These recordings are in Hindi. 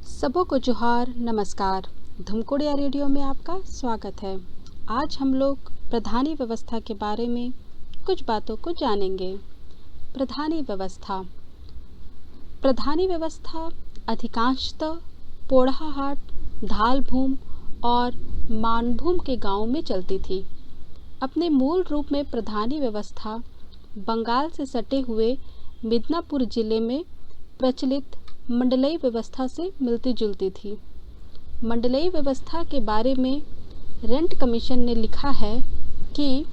सबों को जोहार नमस्कार। धुमकोड़िया रेडियो में आपका स्वागत है। आज हम लोग प्रधानी व्यवस्था के बारे में कुछ बातों को जानेंगे। प्रधानी व्यवस्था अधिकांशतः पोढ़ाहाट, धालभूम और मानभूम के गांवों में चलती थी। अपने मूल रूप में प्रधानी व्यवस्था बंगाल से सटे हुए मिदनापुर जिले में प्रचलित मंडलई व्यवस्था से मिलती जुलती थी। मंडलई व्यवस्था के बारे में रेंट कमीशन ने लिखा है कि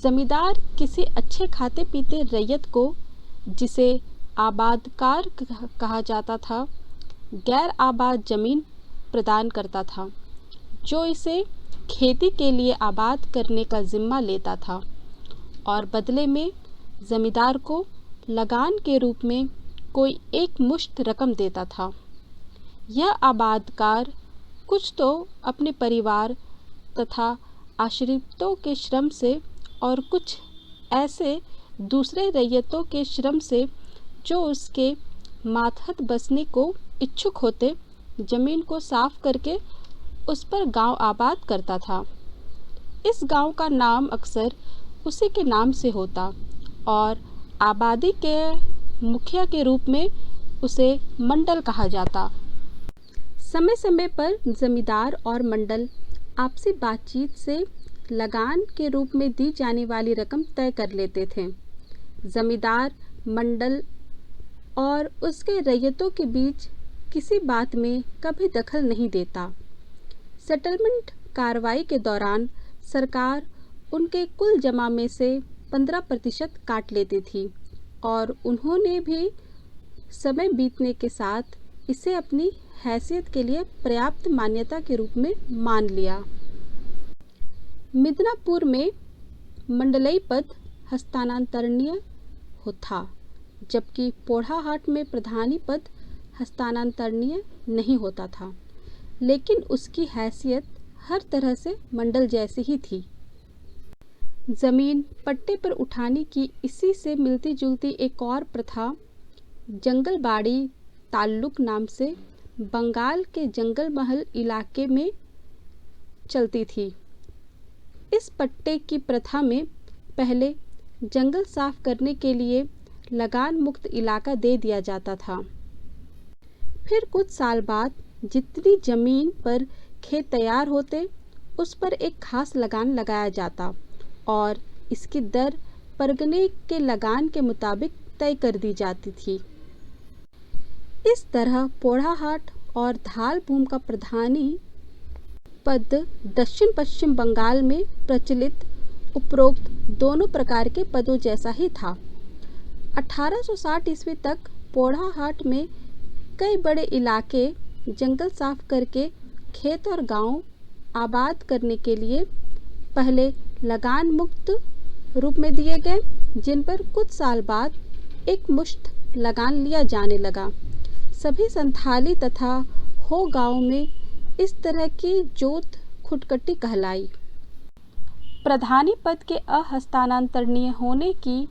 जमींदार किसी अच्छे खाते पीते रैयत को, जिसे आबादकार कहा जाता था, गैर आबाद जमीन प्रदान करता था, जो इसे खेती के लिए आबाद करने का जिम्मा लेता था, और बदले में जमींदार को लगान के रूप में कोई एक मुश्त रकम देता था। यह आबादकार कुछ तो अपने परिवार तथा आश्रितों के श्रम से और कुछ ऐसे दूसरे रैयतों के श्रम से जो उसके मातहत बसने को इच्छुक होते, जमीन को साफ करके उस पर गांव आबाद करता था। इस गांव का नाम अक्सर उसी के नाम से होता और आबादी के मुखिया के रूप में उसे मंडल कहा जाता। समय समय पर जमींदार और मंडल आपसी बातचीत से लगान के रूप में दी जाने वाली रकम तय कर लेते थे। जमींदार मंडल और उसके रैयतों के बीच किसी बात में कभी दखल नहीं देता। सेटलमेंट कार्रवाई के दौरान सरकार उनके कुल जमा में से 15% काट लेती थी और उन्होंने भी समय बीतने के साथ इसे अपनी हैसियत के लिए पर्याप्त मान्यता के रूप में मान लिया। मिदनापुर में मंडलई पद हस्तांतरणीय था, जबकि पोढ़ाहाट में प्रधानी पद हस्तांतरणीय नहीं होता था, लेकिन उसकी हैसियत हर तरह से मंडल जैसी ही थी। जमीन पट्टे पर उठाने की इसी से मिलती जुलती एक और प्रथा जंगलबाड़ी ताल्लुक नाम से बंगाल के जंगल महल इलाके में चलती थी। इस पट्टे की प्रथा में पहले जंगल साफ करने के लिए लगान मुक्त इलाका दे दिया जाता था। फिर कुछ साल बाद जितनी जमीन पर खेत तैयार होते, उस पर एक खास लगान लगाया जाता और इसकी दर परगने के लगान के मुताबिक तय कर दी जाती थी। इस तरह पोढ़ाहाट और धालभूम का प्रधानी पद दक्षिण पश्चिम बंगाल में प्रचलित उपरोक्त दोनों प्रकार के पदों जैसा ही था। 1860 ईस्वी तक पोढ़ाहाट में कई बड़े इलाके जंगल साफ करके खेत और गांव आबाद करने के लिए पहले लगान मुक्त रूप में दिए गए, जिन पर कुछ साल बाद एक मुश्त लगान लिया जाने लगा। सभी संथाली तथा हो गांव में इस तरह की जोत खुटकटी कहलाई। प्रधानी पद के अहस्तांतरणीय होने की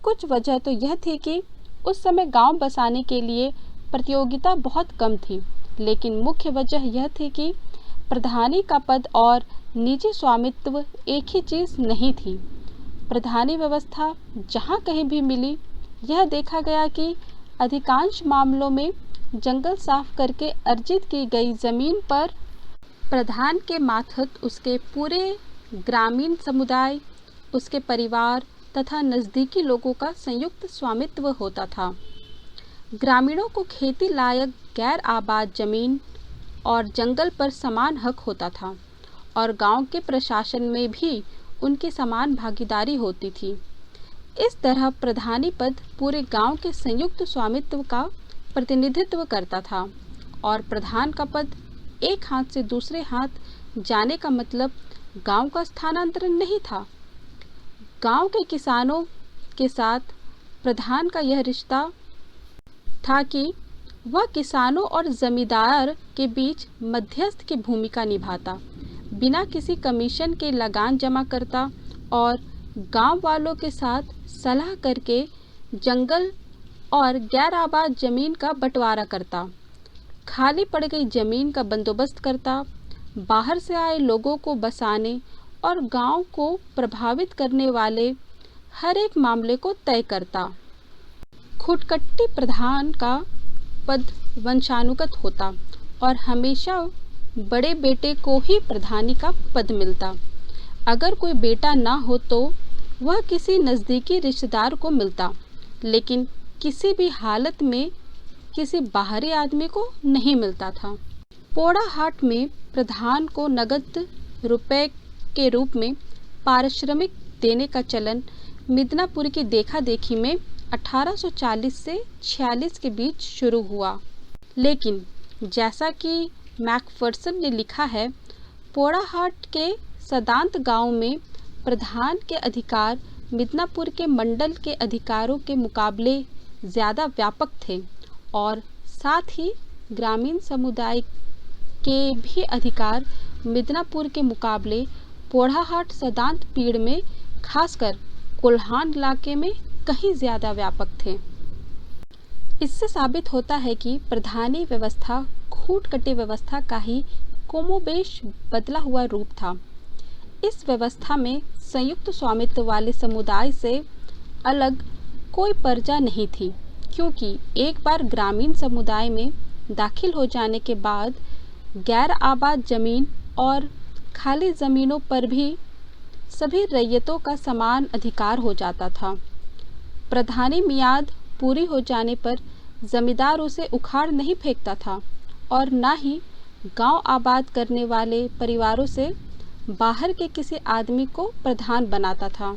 कुछ वजह तो यह थी कि उस समय गांव बसाने के लिए प्रतियोगिता बहुत कम थी, लेकिन मुख्य वजह यह थी कि प्रधानी का पद और निजी स्वामित्व एक ही चीज़ नहीं थी। प्रधानी व्यवस्था जहाँ कहीं भी मिली, यह देखा गया कि अधिकांश मामलों में जंगल साफ करके अर्जित की गई जमीन पर प्रधान के मातहत उसके पूरे ग्रामीण समुदाय, उसके परिवार तथा नज़दीकी लोगों का संयुक्त स्वामित्व होता था। ग्रामीणों को खेती लायक गैर आबाद जमीन और जंगल पर समान हक होता था और गांव के प्रशासन में भी उनकी समान भागीदारी होती थी। इस तरह प्रधानी पद पूरे गांव के संयुक्त स्वामित्व का प्रतिनिधित्व करता था और प्रधान का पद एक हाथ से दूसरे हाथ जाने का मतलब गांव का स्थानांतरण नहीं था। गांव के किसानों के साथ प्रधान का यह रिश्ता था कि वह किसानों और जमींदार के बीच मध्यस्थ की भूमिका निभाता, बिना किसी कमीशन के लगान जमा करता और गांव वालों के साथ सलाह करके जंगल और गैर आबाद जमीन का बंटवारा करता। खाली पड़ गई जमीन का बंदोबस्त करता, बाहर से आए लोगों को बसाने और गांव को प्रभावित करने वाले हर एक मामले को तय करता। खुटकट्टी प्रधान का पद वंशानुगत होता और हमेशा बड़े बेटे को ही प्रधानी का पद मिलता। अगर कोई बेटा ना हो तो वह किसी नज़दीकी रिश्तेदार को मिलता, लेकिन किसी भी हालत में किसी बाहरी आदमी को नहीं मिलता था। पोड़ाहाट में प्रधान को नगद रुपए के रूप में पारिश्रमिक देने का चलन मिदनापुर की देखा देखी में 1840 से 46 के बीच शुरू हुआ, लेकिन जैसा कि मैकफर्सन ने लिखा है, पोड़ाहाट के सदांत गांव में प्रधान के अधिकार मिदनापुर के मंडल के अधिकारों के मुकाबले ज़्यादा व्यापक थे और साथ ही ग्रामीण समुदाय के भी अधिकार मिदनापुर के मुकाबले पोड़ाहाट सदांत पीड़ में, खासकर कोल्हान इलाके में कहीं ज़्यादा व्यापक थे। इससे साबित होता है कि प्रधानी व्यवस्था खूंटकटी व्यवस्था का ही कमोबेश बदला हुआ रूप था। इस व्यवस्था में संयुक्त स्वामित्व वाले समुदाय से अलग कोई प्रजा नहीं थी, क्योंकि एक बार ग्रामीण समुदाय में दाखिल हो जाने के बाद गैर आबाद जमीन और खाली ज़मीनों पर भी सभी रैयतों का समान अधिकार हो जाता था। प्रधानी मियाद पूरी हो जाने पर जमींदार उसे उखाड़ नहीं फेंकता था और न ही गांव आबाद करने वाले परिवारों से बाहर के किसी आदमी को प्रधान बनाता था,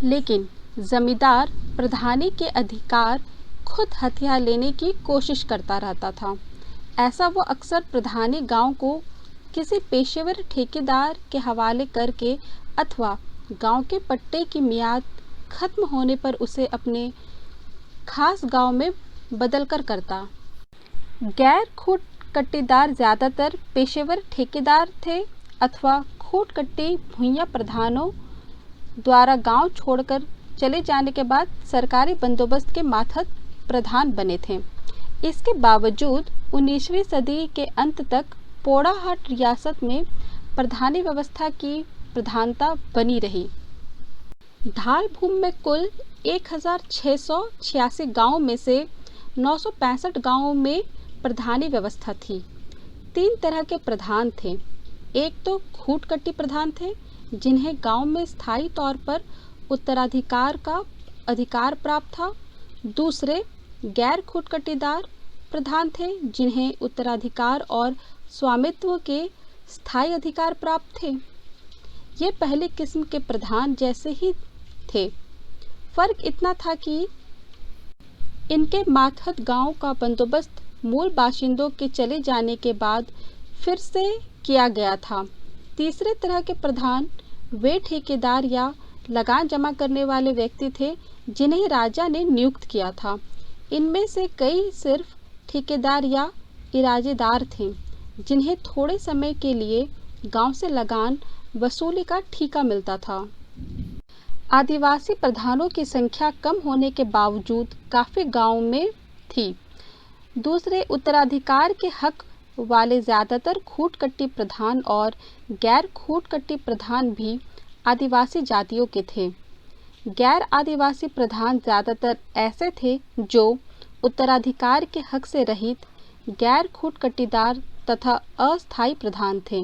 लेकिन जमींदार प्रधानी के अधिकार खुद हथिया लेने की कोशिश करता रहता था। ऐसा वो अक्सर प्रधानी गांव को किसी पेशेवर ठेकेदार के हवाले करके अथवा गांव के पट्टे की मियाद खत्म होने पर उसे अपने खास गांव में बदलकर करता। गैर खूंटकटीदार ज़्यादातर पेशेवर ठेकेदार थे अथवा खूंटकटी भूइयाँ प्रधानों द्वारा गांव छोड़कर चले जाने के बाद सरकारी बंदोबस्त के मातहत प्रधान बने थे। इसके बावजूद 19वीं सदी के अंत तक पोड़ाहाट रियासत में प्रधानी व्यवस्था की प्रधानता बनी रही। ढाल भूमि में कुल 1686 गाँव में से 965 गाँवों में प्रधानी व्यवस्था थी। 3 तरह के प्रधान थे। एक तो खूंटकटी प्रधान थे, जिन्हें गांव में स्थायी तौर पर उत्तराधिकार का अधिकार प्राप्त था। दूसरे गैर खूंटकटीदार प्रधान थे, जिन्हें उत्तराधिकार और स्वामित्व के स्थायी अधिकार प्राप्त थे। ये पहली किस्म के प्रधान जैसे ही थे। फर्क इतना था कि इनके मातहत गांव का बंदोबस्त मूल बाशिंदों के चले जाने के बाद फिर से किया गया था। तीसरे तरह के प्रधान वे ठेकेदार या लगान जमा करने वाले व्यक्ति थे, जिन्हें राजा ने नियुक्त किया था। इनमें से कई सिर्फ ठेकेदार या इराजेदार थे, जिन्हें थोड़े समय के लिए गांव से लगान वसूली का ठेका मिलता था। आदिवासी प्रधानों की संख्या कम होने के बावजूद काफ़ी गांव में थी। दूसरे उत्तराधिकार के हक वाले ज़्यादातर खूंटकटी प्रधान और गैर खूंटकटी प्रधान भी आदिवासी जातियों के थे। गैर आदिवासी प्रधान ज़्यादातर ऐसे थे जो उत्तराधिकार के हक से रहित गैर खूंटकटीदार तथा अस्थायी प्रधान थे।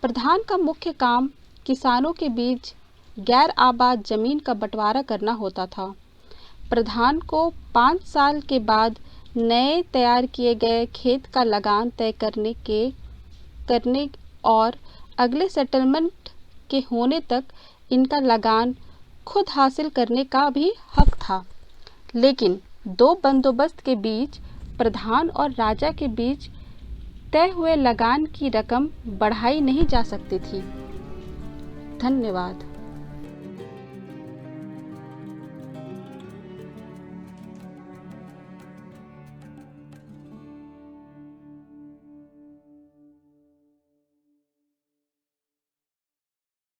प्रधान का मुख्य काम किसानों के बीच गैर आबाद जमीन का बंटवारा करना होता था। प्रधान को 5 साल के बाद नए तैयार किए गए खेत का लगान तय करने और अगले सेटलमेंट के होने तक इनका लगान खुद हासिल करने का भी हक था। लेकिन 2 बंदोबस्त के बीच प्रधान और राजा के बीच तय हुए लगान की रकम बढ़ाई नहीं जा सकती थी। धन्यवाद।